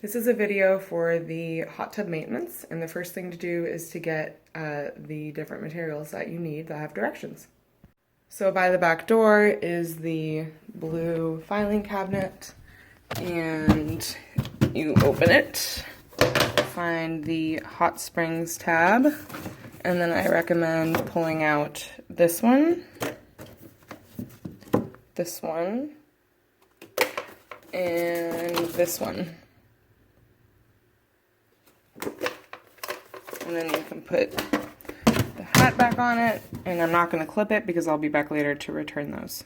This is a video for the hot tub maintenance, and the first thing to do is to get the different materials that you need that have directions. So by the back door is the blue filing cabinet, and you open it, find the hot springs tab, and then I recommend pulling out this one, and this one. And then you can put the hat back on it, and I'm not going to clip it because I'll be back later to return those.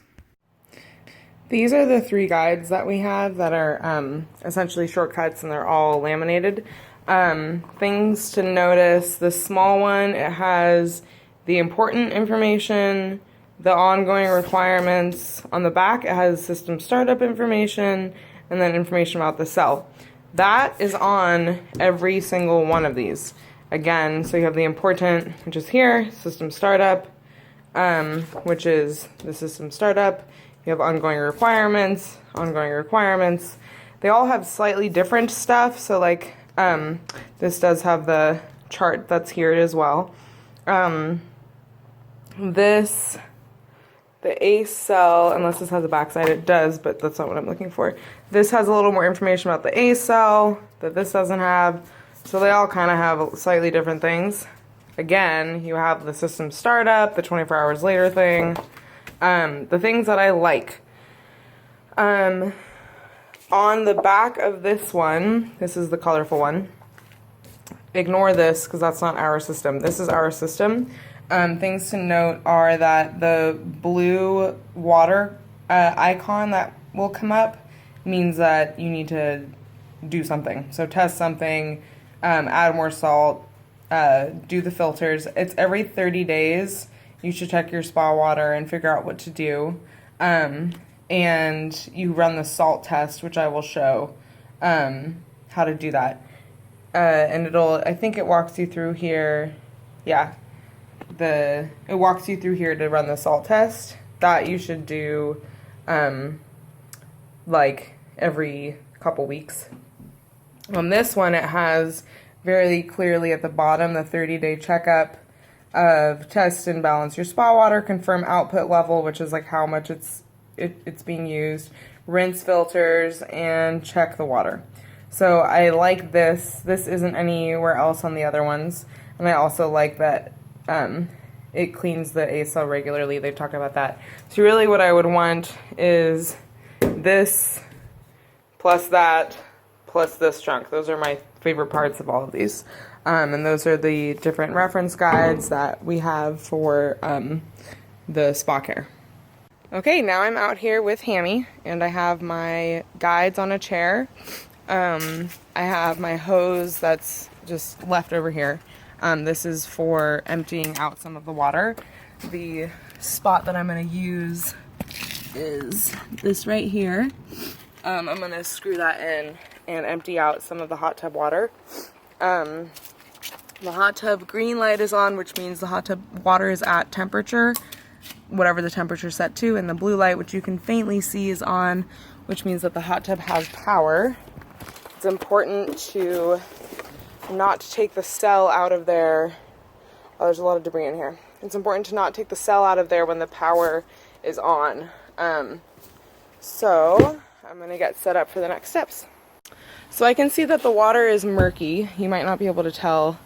These are the 3 guides that we have that are essentially shortcuts, and they're all laminated. Things to notice: the small one, it has the important information, the ongoing requirements. On the back, it has system startup information, and then information about the cell. That is on every single one of these. Again, so you have the important, which is here, system startup, which is the system startup. You have ongoing requirements. They all have slightly different stuff, so like this does have the chart that's here as well. The ACE cell, unless this has a backside, it does, but that's not what I'm looking for. This has a little more information about the ACE cell that this doesn't have. So they all kind of have slightly different things. Again, you have the system startup, the 24 hours later thing. The things that I like. On the back of this one, this is the colorful one. Ignore this because that's not our system. This is our system. Things to note are that the blue water icon that will come up means that you need to do something. So test something. Add more salt, do the filters. It's every 30 days. You should check your spa water and figure out what to do. And you run the salt test, which I will show how to do that. And I think it walks you through here. Yeah, it walks you through here to run the salt test. That you should do like every couple weeks. On this one, it has very clearly at the bottom the 30-day checkup of test and balance your spa water, confirm output level, which is like how much it's being used, rinse filters, and check the water. So I like this. This isn't anywhere else on the other ones, and I also like that it cleans the ACE cell regularly. They've talked about that. So really, what I would want is this plus that, plus this chunk. Those are my favorite parts of all of these. And those are the different reference guides that we have for the spa care. Okay, now I'm out here with Hammy, and I have my guides on a chair. I have my hose that's just left over here. This is for emptying out some of the water. The spot that I'm going to use is this right here. I'm going to screw that in and empty out some of the hot tub water. The hot tub green light is on, which means the hot tub water is at temperature, whatever the temperature is set to, and the blue light, which you can faintly see, is on, which means that the hot tub has power. It's important to not take the cell out of there. Oh, there's a lot of debris in here. It's important to not take the cell out of there when the power is on. So I'm going to get set up for the next steps. So I can see that the water is murky. You might not be able to tell.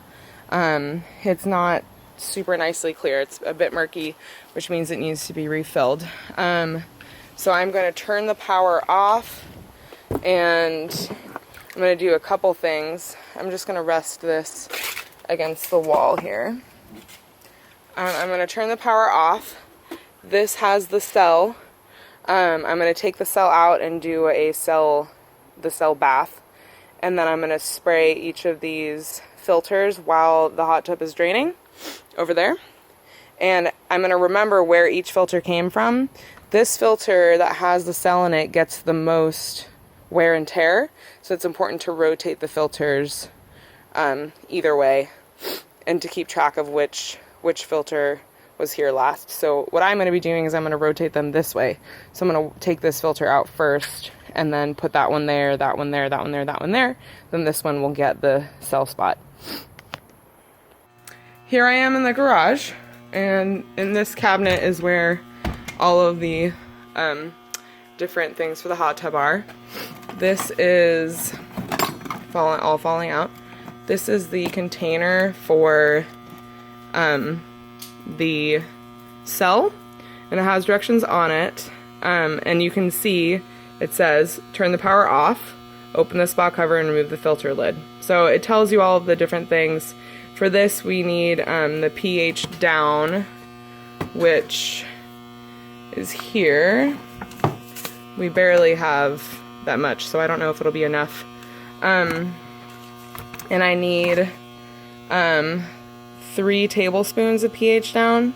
It's not super nicely clear. It's a bit murky, which means it needs to be refilled. So I'm going to turn the power off, and I'm going to do a couple things. I'm just going to rest this against the wall here. I'm going to turn the power off. This has the cell. I'm going to take the cell out and do the cell bath. And then I'm going to spray each of these filters while the hot tub is draining over there. And I'm going to remember where each filter came from. This filter that has the cell in it gets the most wear and tear. So it's important to rotate the filters either way, and to keep track of which filter was here last. So what I'm going to be doing is I'm going to rotate them this way. So I'm going to take this filter out first and then put that one there, that one there, that one there, that one there, then this one will get the cell spot. Here I am in the garage, and in this cabinet is where all of the different things for the hot tub are. This is all falling out. This is the container for the cell, and it has directions on it, and you can see it says turn the power off, open the spa cover, and remove the filter lid. So it tells you all of the different things. For this we need the pH down, which is here. We barely have that much, so I don't know if it'll be enough. And I need 3 tablespoons of pH down,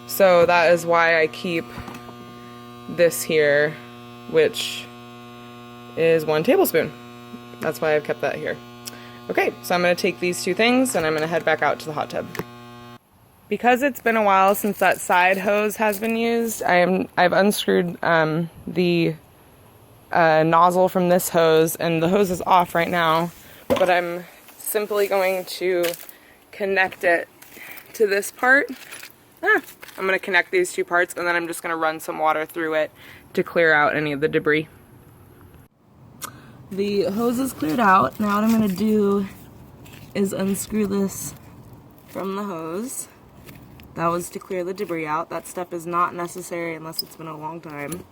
so that is why I keep this here, which is 1 tablespoon. That's why I've kept that here. Okay, so I'm going to take these 2 things and I'm going to head back out to the hot tub. Because it's been a while since that side hose has been used, I've unscrewed the nozzle from this hose, and the hose is off right now, but I'm simply going to connect it to this part. I'm going to connect these 2 parts, and then I'm just going to run some water through it to clear out any of the debris. The hose is cleared out. Now what I'm going to do is unscrew this from the hose. That was to clear the debris out. That step is not necessary unless it's been a long time.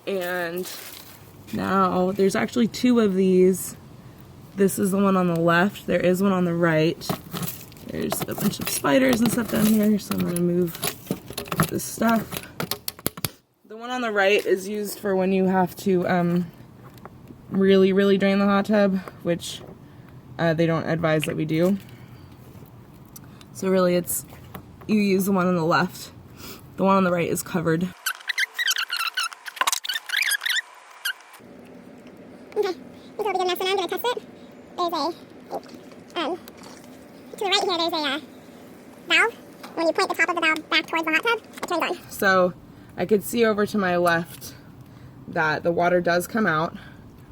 And now there's actually 2 of these. This is the one on the left. There is one on the right. There's a bunch of spiders and stuff down here, so I'm going to move this stuff. The one on the right is used for when you have to really drain the hot tub, which they don't advise that we do. So really you use the one on the left. The one on the right is covered. Okay, I think it'll be good enough, so now I'm going to test it. There's to the right here, there's a valve. When you point the top of the valve back towards the hot tub, it turns on. So I could see over to my left that the water does come out.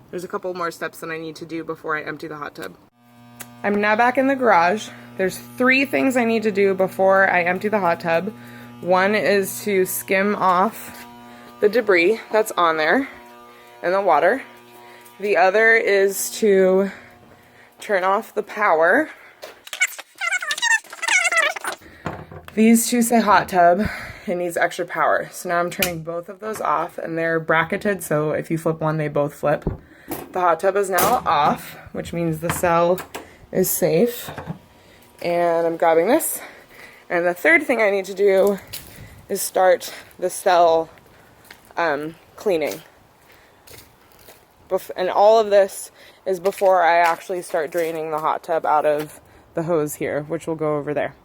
There's a couple more steps that I need to do before I empty the hot tub. I'm now back in the garage. There's 3 things I need to do before I empty the hot tub. One is to skim off the debris that's on there in the water. The other is to turn off the power. These 2 say hot tub. It needs extra power. So now I'm turning both of those off, and they're bracketed, so if you flip one, they both flip. The hot tub is now off, which means the cell is safe. And I'm grabbing this. And the third thing I need to do is start the cell cleaning. And all of this is before I actually start draining the hot tub out of the hose here, which will go over there.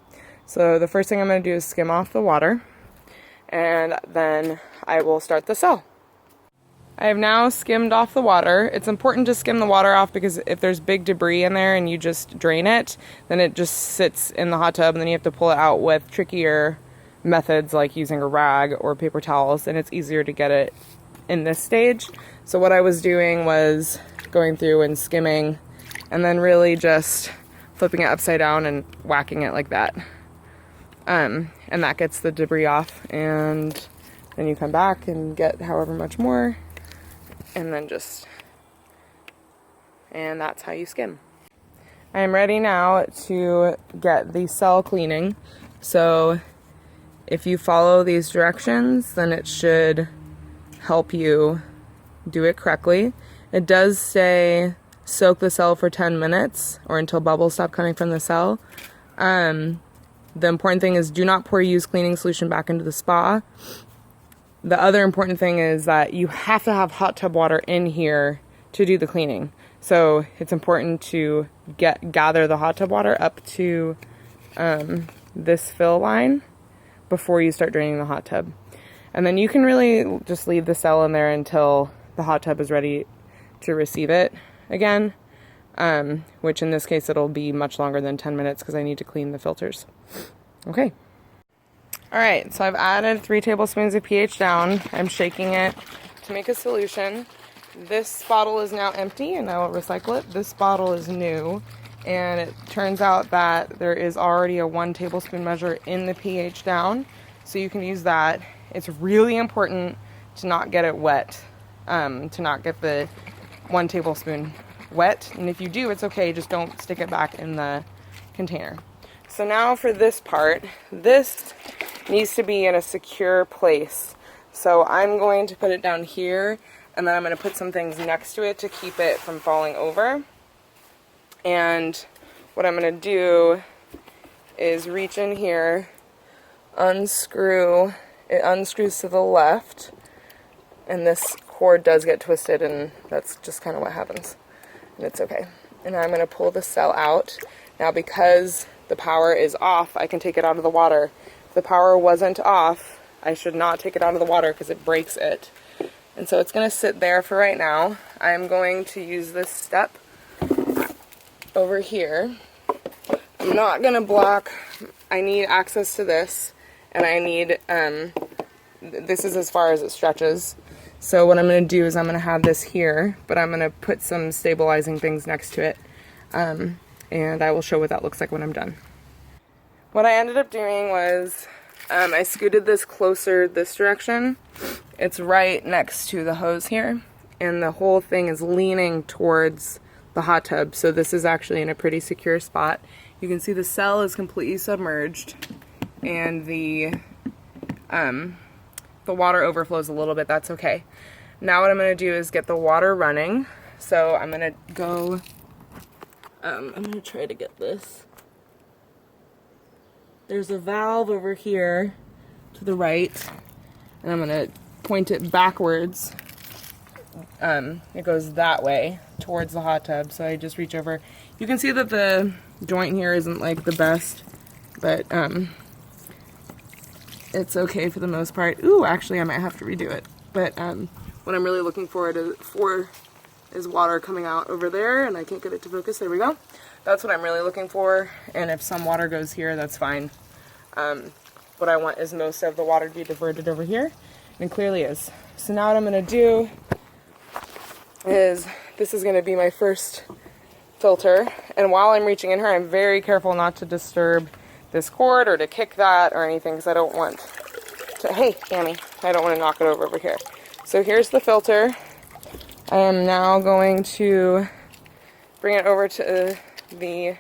So the first thing I'm going to do is skim off the water, and then I will start the cell. I have now skimmed off the water. It's important to skim the water off because if there's big debris in there and you just drain it, then it just sits in the hot tub, and then you have to pull it out with trickier methods like using a rag or paper towels, and it's easier to get it in this stage. So what I was doing was going through and skimming, and then really just flipping it upside down and whacking it like that. And that gets the debris off, and then you come back and get however much more, and then and that's how you skim. I'm ready now to get the cell cleaning. So if you follow these directions, then it should help you do it correctly. It does say soak the cell for 10 minutes or until bubbles stop coming from the cell. The important thing is do not pour used cleaning solution back into the spa. The other important thing is that you have to have hot tub water in here to do the cleaning. So it's important to gather the hot tub water up to this fill line before you start draining the hot tub. And then you can really just leave the cell in there until the hot tub is ready to receive it again, which in this case it'll be much longer than 10 minutes because I need to clean the filters. Okay. Alright, so I've added 3 tablespoons of pH down. I'm shaking it to make a solution. This bottle is now empty and I will recycle it. This bottle is new, and it turns out that there is already a 1 tablespoon measure in the pH down, so you can use that. It's really important to not get it wet, to not get the 1 tablespoon wet, and if you do, it's okay, just don't stick it back in the container. So now for this part, this needs to be in a secure place. So I'm going to put it down here, and then I'm going to put some things next to it to keep it from falling over. And what I'm going to do is reach in here, unscrew, it unscrews to the left, and this cord does get twisted, and that's just kind of what happens. And it's okay. And I'm going to pull the cell out. Now because the power is off, I can take it out of the water. If the power wasn't off, I should not take it out of the water because it breaks it. And so it's going to sit there for right now. I'm going to use this step over here. I'm not going to block. I need access to this, and I need, this is as far as it stretches. So what I'm going to do is I'm going to have this here, but I'm going to put some stabilizing things next to it. And I will show what that looks like when I'm done. What I ended up doing was I scooted this closer this direction. It's right next to the hose here, and the whole thing is leaning towards the hot tub, so this is actually in a pretty secure spot. You can see the cell is completely submerged, and the water overflows a little bit. That's okay. Now what I'm going to do is get the water running. So I'm going to go, I'm going to try to get this. There's a valve over here to the right, and I'm going to point it backwards. It goes that way towards the hot tub, so I just reach over. You can see that the joint here isn't like the best, but it's okay for the most part. Ooh, actually I might have to redo it. But what I'm really looking for is water coming out over there, and I can't get it to focus. There we go. That's what I'm really looking for, and if some water goes here, that's fine. What I want is most of the water to be diverted over here, and it clearly is. So now what I'm going to do is, this is going to be my first filter, and while I'm reaching in here, I'm very careful not to disturb this cord or to kick that or anything, because I don't want to, hey, Cammy, I don't want to knock it over here. So here's the filter. I am now going to bring it over to you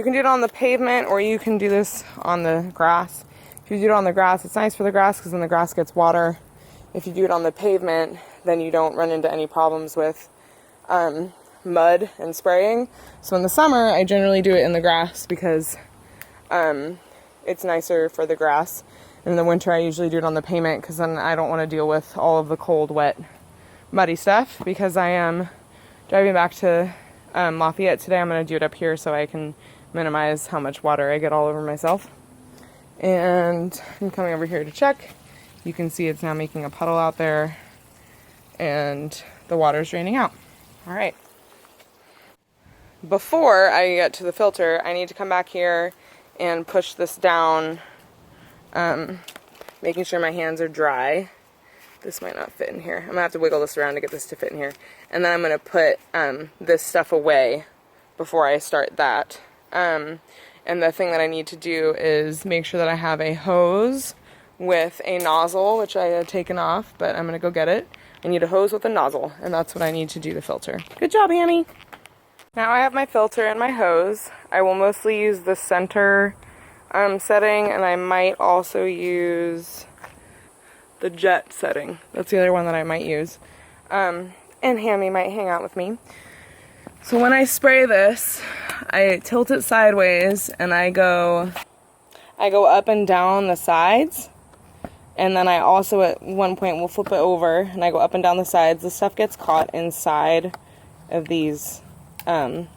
can do it on the pavement, or you can do this on the grass. If you do it on the grass, it's nice for the grass because then the grass gets water. If you do it on the pavement, then you don't run into any problems with mud and spraying. So in the summer, I generally do it in the grass because it's nicer for the grass. In the winter, I usually do it on the pavement because then I don't want to deal with all of the cold, wet, muddy stuff. Because I am driving back to Lafayette today, I'm going to do it up here so I can minimize how much water I get all over myself. And I'm coming over here to check. You can see it's now making a puddle out there, and the water's draining out. All right. Before I get to the filter, I need to come back here and push this down, making sure my hands are dry. This might not fit in here. I'm going to have to wiggle this around to get this to fit in here. And then I'm going to put this stuff away before I start that. And the thing that I need to do is make sure that I have a hose with a nozzle, which I had taken off, but I'm going to go get it. I need a hose with a nozzle, and that's what I need to do the filter. Good job, Hammy! Now I have my filter and my hose. I will mostly use the center setting, and I might also use the jet setting. That's the other one that I might use. And Hammy might hang out with me. So when I spray this, I tilt it sideways, and I go up and down the sides. And then I also at one point will flip it over, and I go up and down the sides. The stuff gets caught inside of these of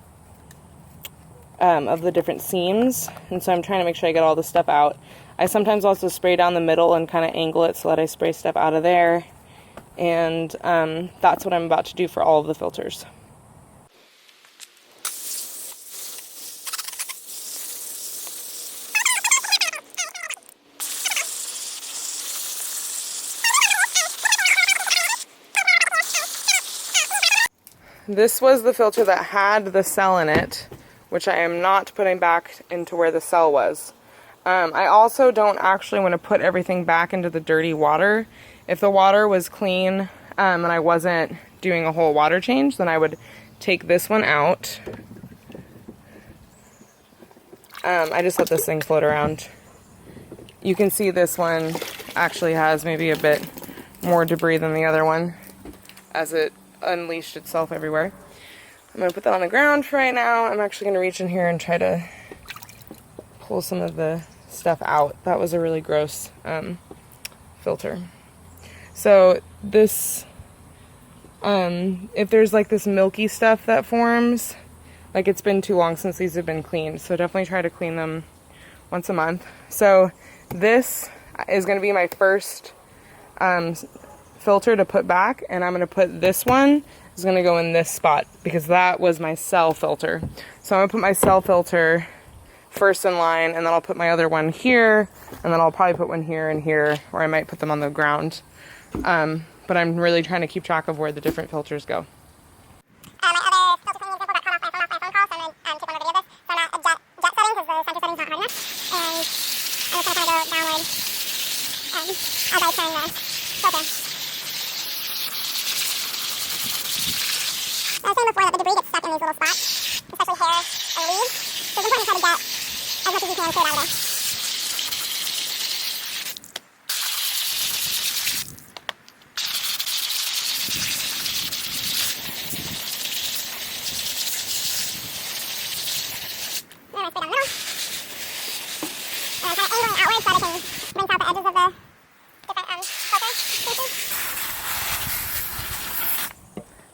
the different seams, and so I'm trying to make sure I get all the stuff out. I sometimes also spray down the middle and kind of angle it so that I spray stuff out of there, and that's what I'm about to do for all of the filters. this was the filter that had the cell in it, which I am not putting back into where the cell was. I also don't actually want to put everything back into the dirty water. If the water was clean and I wasn't doing a whole water change, then I would take this one out. I just let this thing float around. You can see this one actually has maybe a bit more debris than the other one as it unleashed itself everywhere. I'm going to put that on the ground for right now. I'm actually going to reach in here and try to pull some of the stuff out. That was a really gross filter. So this, if there's like this milky stuff that forms, like it's been too long since these have been cleaned, so definitely try to clean them once a month. So this is going to be my first filter to put back, and I'm going to put this one is going to go in this spot because that was my cell filter. So I'm going to put my cell filter first in line, and then I'll put my other one here, and then I'll probably put one here and here, or I might put them on the ground. But I'm really trying to keep track of where the different filters go. My other filter cleaning example got cut off by a phone call, so I'm going to take one over this. So I'm at jet setting because the center setting's not hard enough. And I'm just going to kind of go downward as I turn the filter. I was saying before that the debris gets stuck in these little spots, especially hair and leaves. So it's important to try to get as much as you can cleared out of there.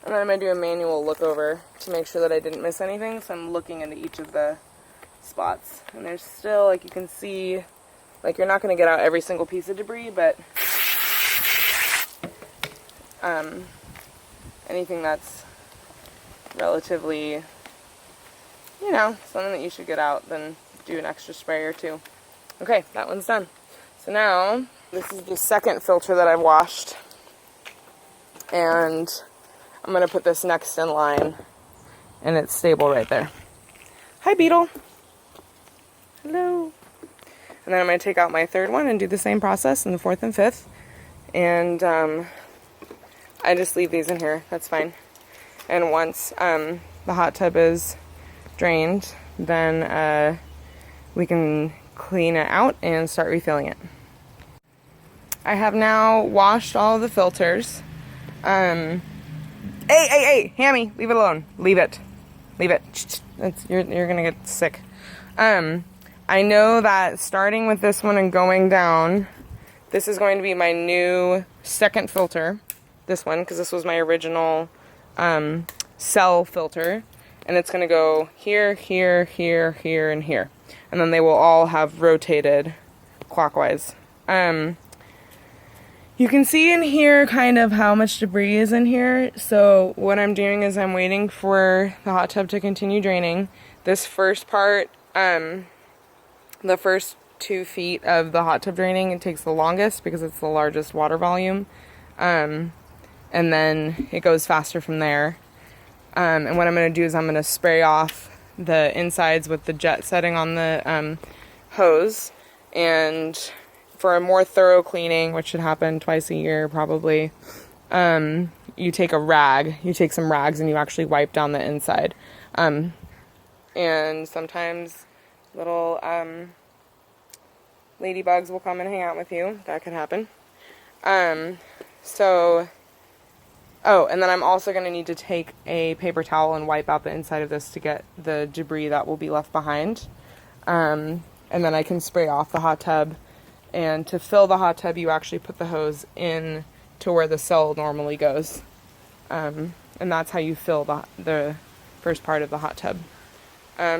And then I'm going to do a manual look over to make sure that I didn't miss anything. So I'm looking into each of the spots. And there's still, like you can see, like you're not going to get out every single piece of debris, but anything that's relatively, you know, something that you should get out, then do an extra spray or two. Okay, that one's done. So now, this is the second filter that I've washed. And I'm going to put this next in line, and it's stable right there. Hi, Beetle. Hello. And then I'm going to take out my third one and do the same process in the fourth and fifth. And I just leave these in here. That's fine. And once the hot tub is drained, then we can clean it out and start refilling it. I have now washed all of the filters. Hey, Hammy, leave it alone. Leave it. You're gonna get sick. I know that starting with this one and going down, this is going to be my new second filter. This one, because this was my original cell filter, and it's gonna go here, here, here, here, and here, and then they will all have rotated clockwise. You can see in here kind of how much debris is in here. So what I'm doing is I'm waiting for the hot tub to continue draining. This first part, the first 2 feet of the hot tub draining, it takes the longest because it's the largest water volume. And then it goes faster from there. And what I'm going to do is I'm going to spray off the insides with the jet setting on the hose. And for a more thorough cleaning, which should happen twice a year probably, you take a rag. You take some rags and you actually wipe down the inside. And sometimes little ladybugs will come and hang out with you. That could happen. And then I'm also going to need to take a paper towel and wipe out the inside of this to get the debris that will be left behind. And then I can spray off the hot tub. And to fill the hot tub, you actually put the hose in to where the cell normally goes. And that's how you fill the first part of the hot tub.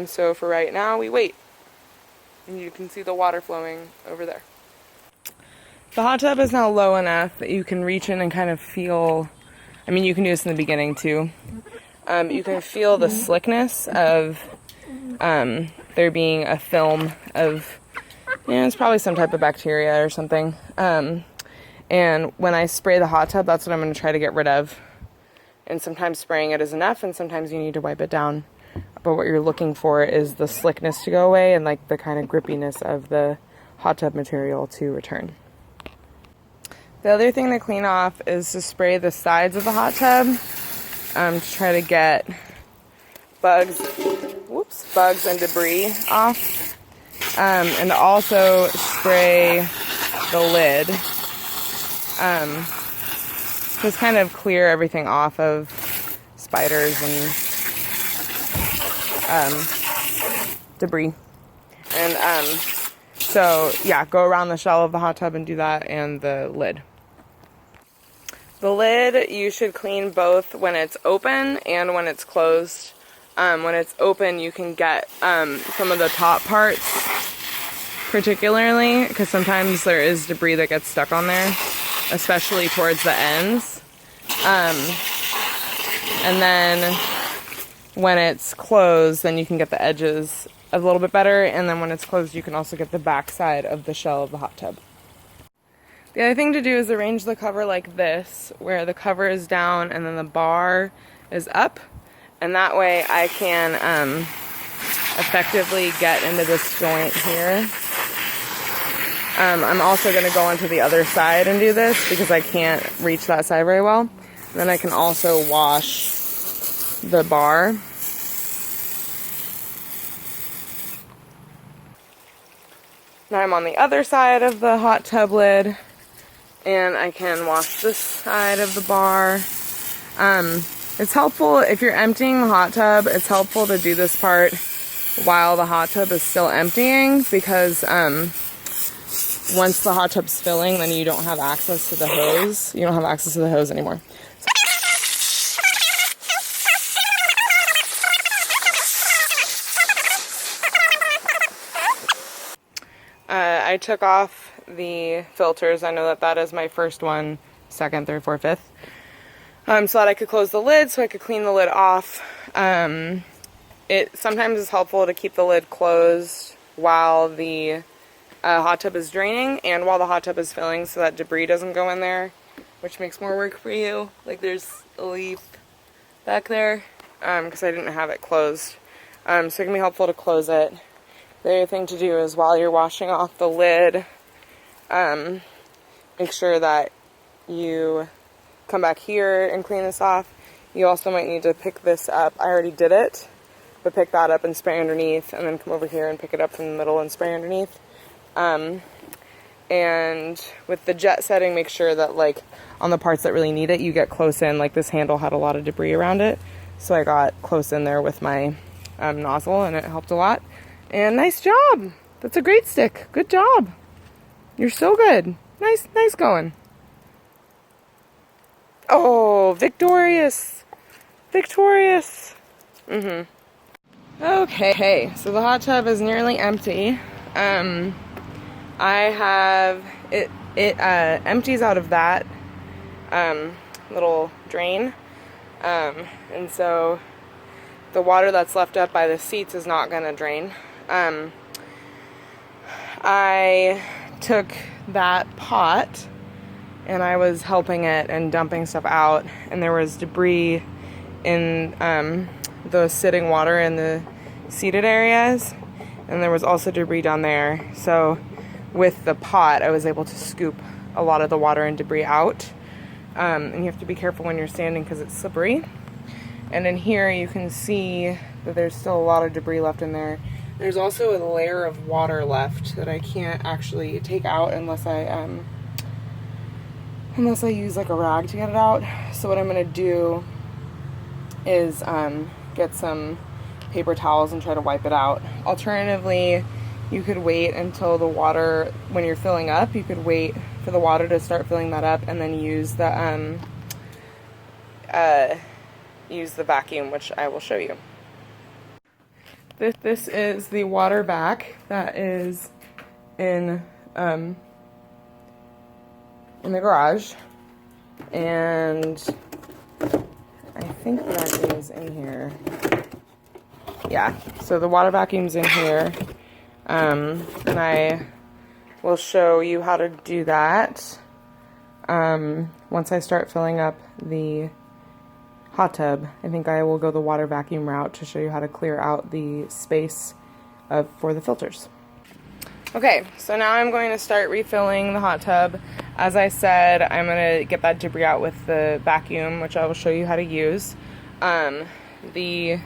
So for right now, we wait. And you can see the water flowing over there. The hot tub is now low enough that you can reach in and kind of feel, I mean, you can do this in the beginning too. You can feel the slickness of there being a film of, it's probably some type of bacteria or something. And when I spray the hot tub, that's what I'm going to try to get rid of. and sometimes spraying it is enough, and sometimes you need to wipe it down. But what you're looking for is the slickness to go away and like the kind of grippiness of the hot tub material to return. The other thing to clean off is to spray the sides of the hot tub to try to get bugs and debris off, and also spray the lid. Just kind of clear everything off of spiders and debris. And so yeah, go around the shell of the hot tub and do that, and the lid. The lid you should clean both when it's open and when it's closed. When it's open, you can get some of the top parts, particularly, because sometimes there is debris that gets stuck on there, especially towards the ends. And then when it's closed, then you can get the edges a little bit better, and then when it's closed, you can also get the back side of the shell of the hot tub. The other thing to do is arrange the cover like this, where the cover is down and then the bar is up, and that way I can effectively get into this joint here. I'm also going to go onto the other side and do this because I can't reach that side very well. Then I can also wash the bar. Now I'm on the other side of the hot tub lid, and I can wash this side of the bar. It's helpful if you're emptying the hot tub, it's helpful to do this part while the hot tub is still emptying, because once the hot tub's filling, then you don't have access to the hose. You don't have access to the hose anymore. I took off the filters. I know that that is my first one, second, third, fourth, fifth. So that I could close the lid, so I could clean the lid off. It sometimes is helpful to keep the lid closed while the hot tub is draining and while the hot tub is filling, so that debris doesn't go in there, which makes more work for you. Like there's a leaf back there because I didn't have it closed. So it can be helpful to close it. The other thing to do is while you're washing off the lid, make sure that you come back here and clean this off. You also might need to pick this up. I already did it, but pick that up and spray underneath, and then come over here and pick it up from the middle and spray underneath. And with the jet setting, make sure that like on the parts that really need it, you get close in. Like this handle had a lot of debris around it, so I got close in there with my nozzle, and it helped a lot. And nice job. That's a great stick. Good job. You're so good. Nice going. Oh, victorious. Victorious. Okay, so the hot tub is nearly empty. I have it empties out of that little drain, and so the water that's left up by the seats is not going to drain. I took that pot and I was helping it and dumping stuff out, and there was debris in the sitting water in the seated areas, and there was also debris down there. So with the pot, I was able to scoop a lot of the water and debris out, and you have to be careful when you're standing because it's slippery. And in here you can see that there's still a lot of debris left in there. There's also a layer of water left that I can't actually take out unless I use like a rag to get it out. So what I'm gonna do is get some paper towels and try to wipe it out. Alternatively, you could wait until the water, when you're filling up, you could wait for the water to start filling that up and then use the vacuum, which I will show you. This is the water back that is in the garage, and I think the vacuum is in here. Yeah, so the water vacuum's in here, and I will show you how to do that once I start filling up the hot tub, I think I will go the water vacuum route to show you how to clear out the space for the filters. Okay, so now I'm going to start refilling the hot tub. As I said, I'm going to get that debris out with the vacuum, which I will show you how to use. The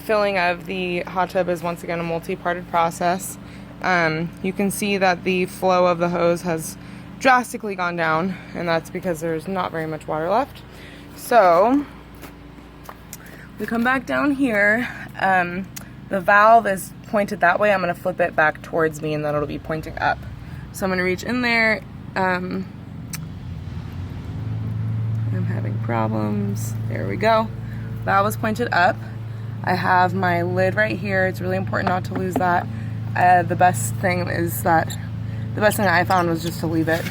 filling of the hot tub is once again a multi-parted process. You can see that the flow of the hose has drastically gone down, and that's because there's not very much water left. So we come back down here. The valve is pointed that way. I'm going to flip it back towards me, and then it'll be pointing up. So I'm going to reach in there. I'm having problems. There we go. Valve is pointed up. I have my lid right here. It's really important not to lose that. The best thing I found was just to leave it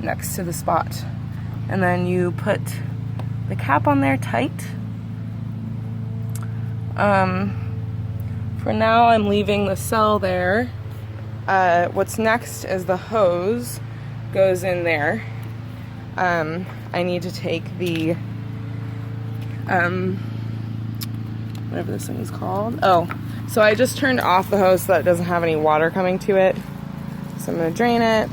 next to the spot. And then you put the cap on there tight. For now, I'm leaving the cell there. What's next is the hose goes in there. I need to take the, whatever this thing is called. Oh, so I just turned off the hose so that it doesn't have any water coming to it. So I'm going to drain it.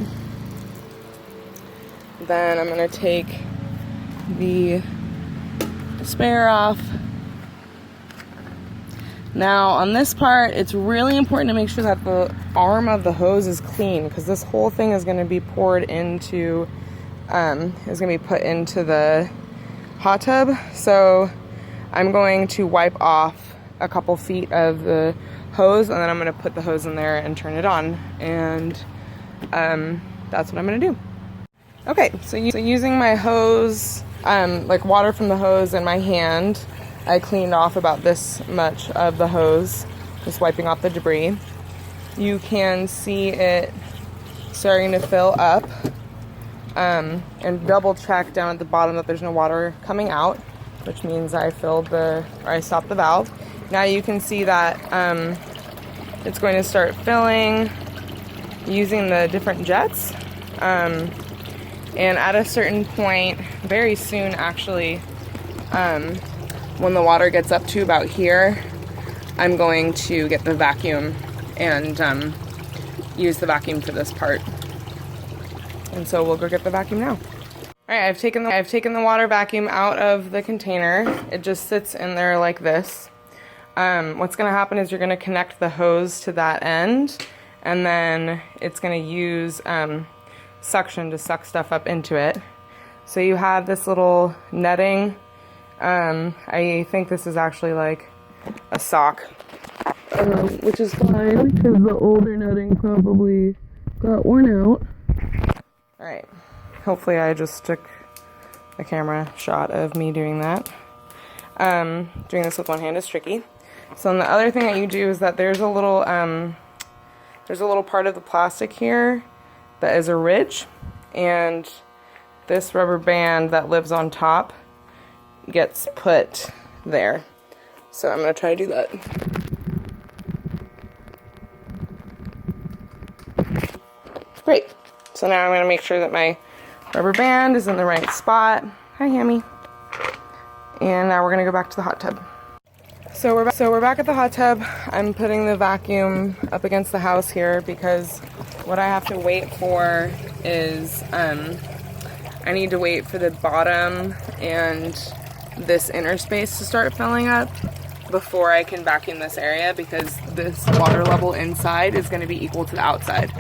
Then I'm going to take the sprayer off. Now on this part, it's really important to make sure that the arm of the hose is clean, because this whole thing is going to be poured into, is going to be put into the hot tub. So I'm going to wipe off a couple feet of the hose, and then I'm going to put the hose in there and turn it on, and that's what I'm going to do. Okay, so using my hose, like water from the hose in my hand, I cleaned off about this much of the hose, just wiping off the debris. You can see it starting to fill up, and double check down at the bottom that there's no water coming out, which means I stopped the valve. Now you can see that it's going to start filling using the different jets. And at a certain point, very soon actually, when the water gets up to about here, I'm going to get the vacuum and use the vacuum for this part. And so we'll go get the vacuum now. Alright, I've taken the water vacuum out of the container. It just sits in there like this. What's going to happen is you're going to connect the hose to that end, and then it's going to use suction to suck stuff up into it. So you have this little netting. I think this is actually like a sock, which is fine because the older netting probably got worn out. Alright, hopefully I just took a camera shot of me doing that. Doing this with one hand is tricky. So then the other thing that you do is that there's a little part of the plastic here that is a ridge, and this rubber band that lives on top gets put there. So I'm going to try to do that. Great. So now I'm going to make sure that my rubber band is in the right spot. Hi, Hammy. And now we're going to go back to the hot tub. So we're back at the hot tub. I'm putting the vacuum up against the house here because what I have to wait for is I need to wait for the bottom and this inner space to start filling up before I can vacuum this area, because this water level inside is going to be equal to the outside.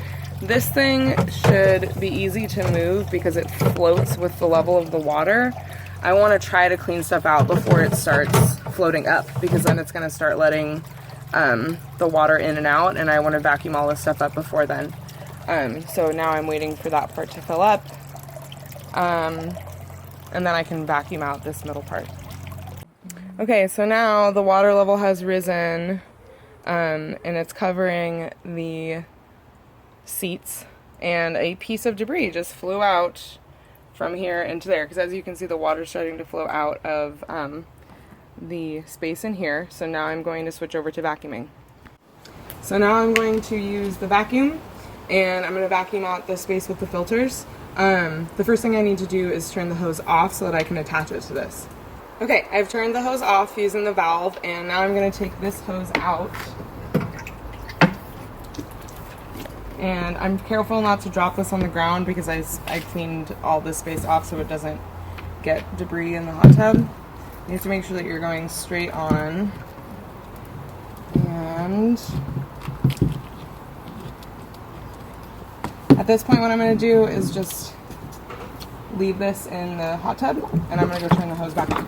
This thing should be easy to move because it floats with the level of the water. I want to try to clean stuff out before it starts floating up, because then it's going to start letting the water in and out, and I want to vacuum all this stuff up before then. So now I'm waiting for that part to fill up, and then I can vacuum out this middle part. Okay, so now the water level has risen, and it's covering the seats, and a piece of debris just flew out from here into there, because as you can see, the water's starting to flow out of the space in here. So now I'm going to switch over to vacuuming. So now I'm going to use the vacuum, and I'm going to vacuum out the space with the filters. The first thing I need to do is turn the hose off so that I can attach it to this. Okay, I've turned the hose off using the valve, and now I'm going to take this hose out. And I'm careful not to drop this on the ground because I cleaned all this space off so it doesn't get debris in the hot tub. You have to make sure that you're going straight on. And at this point what I'm going to do is just leave this in the hot tub, and I'm going to go turn the hose back on.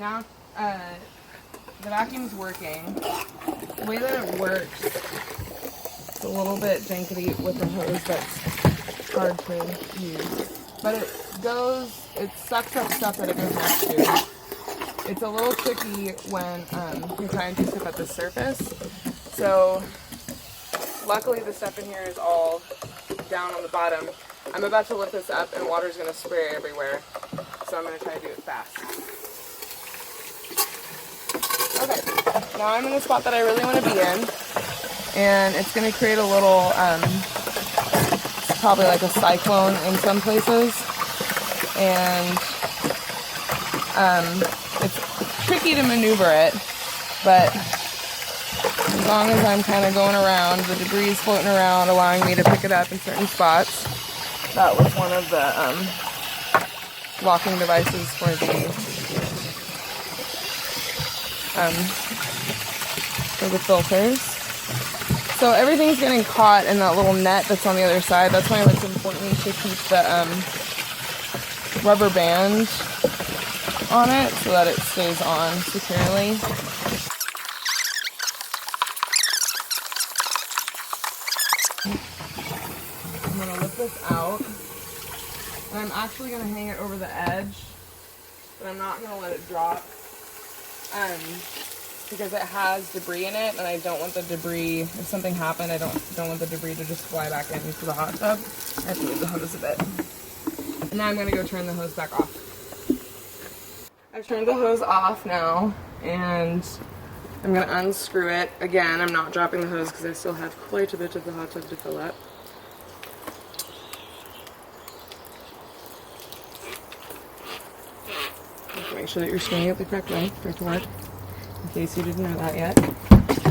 Now the vacuum's working. The way that it works, it's a little bit jankety with the hose that's hard to use. But it sucks up stuff that it goes next to. It's a little tricky when you're trying to tip at the surface. So luckily the stuff in here is all down on the bottom. I'm about to lift this up and water's going to spray everywhere. So I'm going to try to do it fast. Okay, now I'm in the spot that I really want to be in. And it's going to create a little, probably like a cyclone in some places. And it's tricky to maneuver it, but as long as I'm kind of going around, the debris is floating around, allowing me to pick it up in certain spots. That was one of the locking devices for the filters. So everything's getting caught in that little net that's on the other side. That's why it's important to keep the rubber band on it so that it stays on securely. I'm going to lift this out, and I'm actually going to hang it over the edge, but I'm not going to let it drop because it has debris in it, and I don't want the debris, if something happened, I don't want the debris to just fly back into the hot tub. I have to move the hose a bit. And now I'm going to go turn the hose back off. I've turned the hose off now, and I'm going to unscrew it. Again, I'm not dropping the hose because I still have quite a bit of the hot tub to fill up. Make sure that you're screwing it the correct way for it to work, in case you didn't know that yet.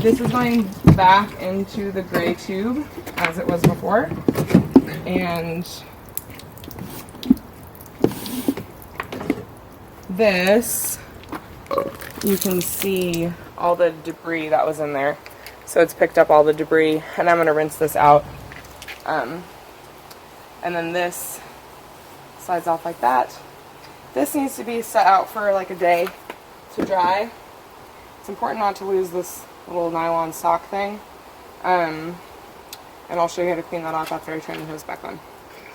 This is going back into the gray tube as it was before, and this, you can see all the debris that was in there. So it's picked up all the debris, and I'm going to rinse this out. And then this slides off like that. This needs to be set out for like a day to dry. It's important not to lose this little nylon sock thing. And I'll show you how to clean that off after I turn the hose back on.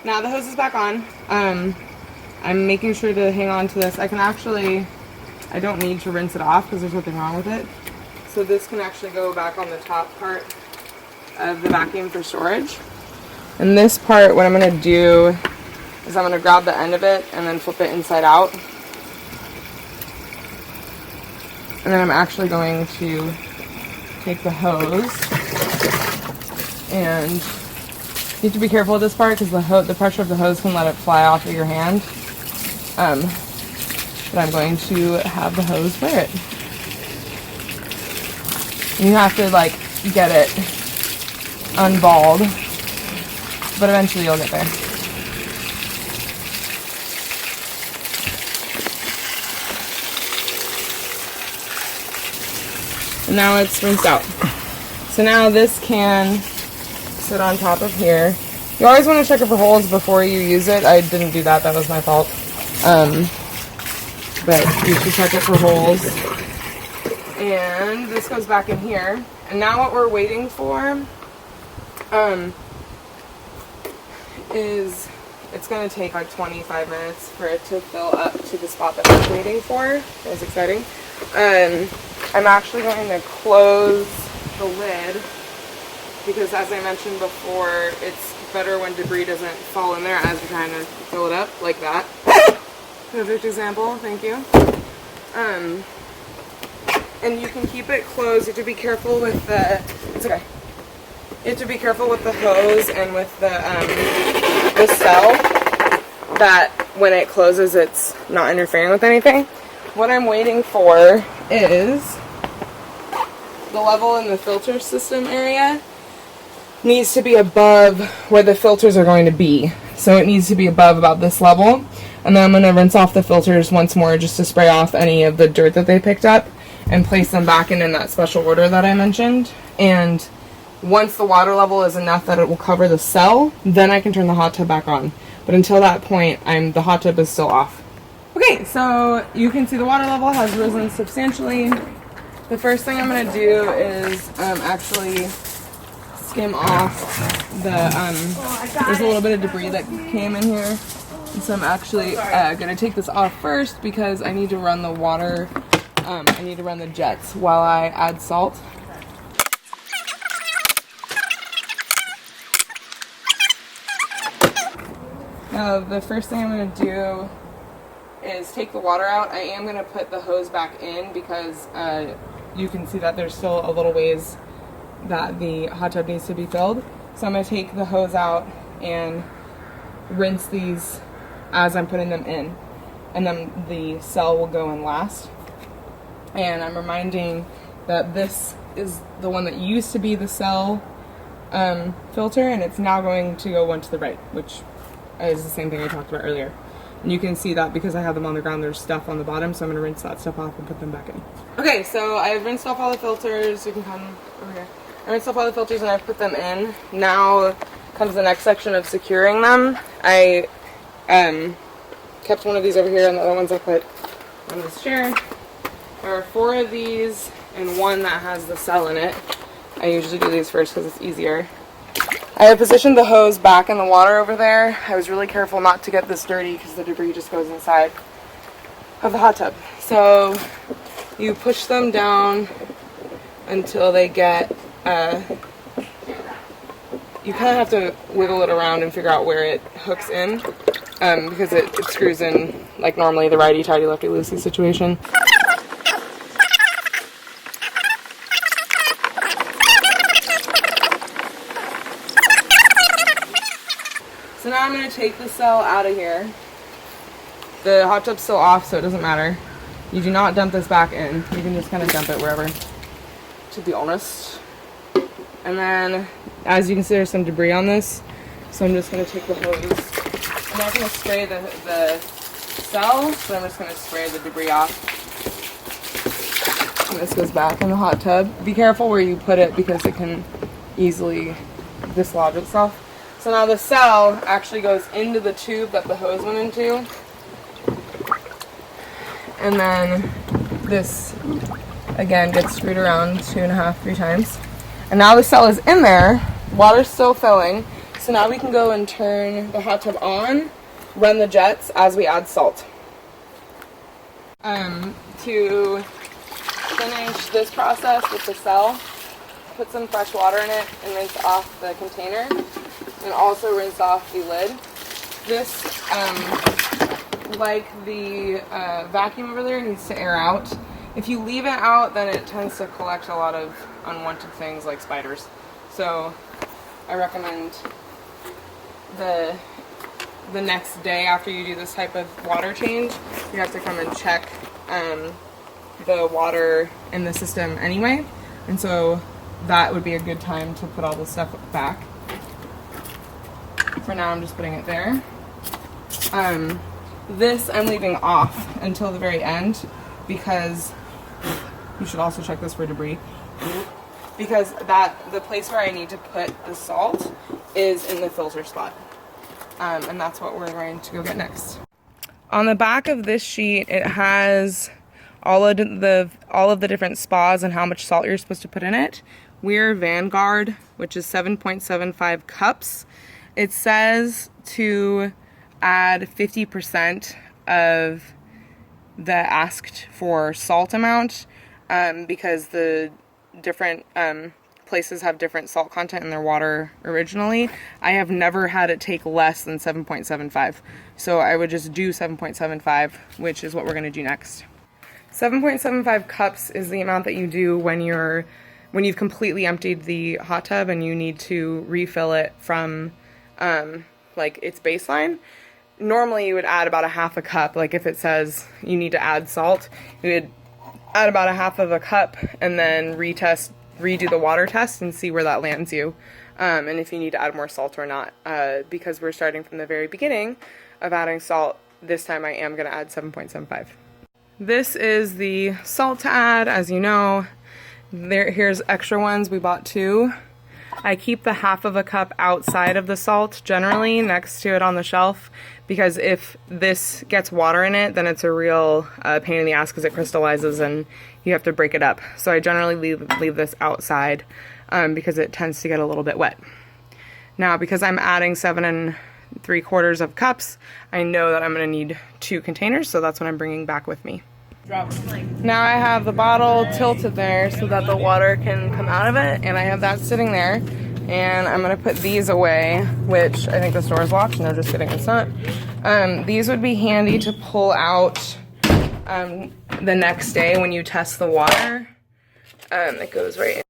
Now the hose is back on. I'm making sure to hang on to this. I don't need to rinse it off because there's nothing wrong with it. So this can actually go back on the top part of the vacuum for storage. And this part, what I'm going to do is I'm going to grab the end of it and then flip it inside out. And then I'm actually going to take the hose, and you have to be careful with this part because the pressure of the hose can let it fly off of your hand. But I'm going to have the hose wear it. And you have to like get it unballed, but eventually you'll get there. And now it's rinsed out. So now this can sit on top of here. You always want to check it for holes before you use it. I didn't do that, that was my fault. But you should check it for holes. And this goes back in here. And now what we're waiting for is it's going to take like 25 minutes for it to fill up to the spot that I'm waiting for. That's exciting. I'm actually going to close the lid because, as I mentioned before, it's better when debris doesn't fall in there as you're trying to fill it up, like that. Perfect example, thank you. And you can keep it closed. You have to be careful with the, it's okay. You have to be careful with the hose and with the cell, that when it closes it's not interfering with anything. what I'm waiting for is the level in the filter system area needs to be above where the filters are going to be. So it needs to be above about this level. And then I'm going to rinse off the filters once more just to spray off any of the dirt that they picked up and place them back in that special order that I mentioned. And once the water level is enough that it will cover the cell, then I can turn the hot tub back on. But until that point, the hot tub is still off. Okay, so you can see the water level has risen substantially. The first thing I'm going to do is actually skim off there's a little bit of debris that came in here. And so I'm actually going to take this off first because I need to run the water, I need to run the jets while I add salt. Now the first thing I'm going to do is take the water out. I am going to put the hose back in because you can see that there's still a little ways that the hot tub needs to be filled. So I'm going to take the hose out and rinse these as I'm putting them in. And then the cell will go in last. And I'm reminding that this is the one that used to be the cell filter, and it's now going to go one to the right, which is the same thing I talked about earlier. And you can see that because I have them on the ground, there's stuff on the bottom, so I'm going to rinse that stuff off and put them back in. Okay, so I've rinsed off all the filters. You can come over here. I rinsed off all the filters and I've put them in. Now comes the next section of securing them. I kept one of these over here and the other ones I put on this chair. There are 4 of these and one that has the cell in it. I usually do these first because it's easier. I have positioned the hose back in the water over there. I was really careful not to get this dirty because the debris just goes inside of the hot tub. So you push them down until they get, you kind of have to wiggle it around and figure out where it hooks in because it screws in like normally the righty-tighty, lefty-loosey situation. So now I'm going to take the cell out of here. The hot tub's still off, so it doesn't matter. You do not dump this back in. You can just kind of dump it wherever, to be honest. And then, as you can see, there's some debris on this. So I'm just going to take the hose. I'm not going to spray the cell, so I'm just going to spray the debris off. And this goes back in the hot tub. Be careful where you put it because it can easily dislodge itself. So now the cell actually goes into the tube that the hose went into. And then this, again, gets screwed around 2.5, 3 times. And now the cell is in there, water's still filling. So now we can go and turn the hot tub on, run the jets as we add salt. To finish this process with the cell, put some fresh water in it and rinse off the container. And also rinse off the lid. This, like the vacuum over there, needs to air out. If you leave it out, then it tends to collect a lot of unwanted things like spiders. So I recommend the next day after you do this type of water change, you have to come and check the water in the system anyway. And so that would be a good time to put all this stuff back. For now, I'm just putting it there. This I'm leaving off until the very end because you should also check this for debris. Because the place where I need to put the salt is in the filter spot. And that's what we're going to go get next. On the back of this sheet, it has all of the different spas and how much salt you're supposed to put in it. We're Vanguard, which is 7.75 cups. It says to add 50% of the asked for salt amount because the different places have different salt content in their water originally. I have never had it take less than 7.75. So I would just do 7.75, which is what we're going to do next. 7.75 cups is the amount that you do when you've completely emptied the hot tub and you need to refill it from like its baseline. normally you would add about a half a cup. Like if it says you need to add salt, you would add about a half of a cup and then redo the water test and see where that lands you. And if you need to add more salt or not. Because we're starting from the very beginning of adding salt, this time I am going to add 7.75. This is the salt to add, as you know. Here's extra ones, we bought 2. I keep the half of a cup outside of the salt, generally, next to it on the shelf, because if this gets water in it, then it's a real pain in the ass because it crystallizes and you have to break it up. So I generally leave this outside because it tends to get a little bit wet. Now, because I'm adding 7 3/4 of cups, I know that I'm going to need 2 containers, so that's what I'm bringing back with me. Now I have the bottle tilted there so that the water can come out of it, and I have that sitting there, and I'm going to put these away, which I think the store is locked. No, just kidding, it's not. These would be handy to pull out the next day when you test the water. It goes right in.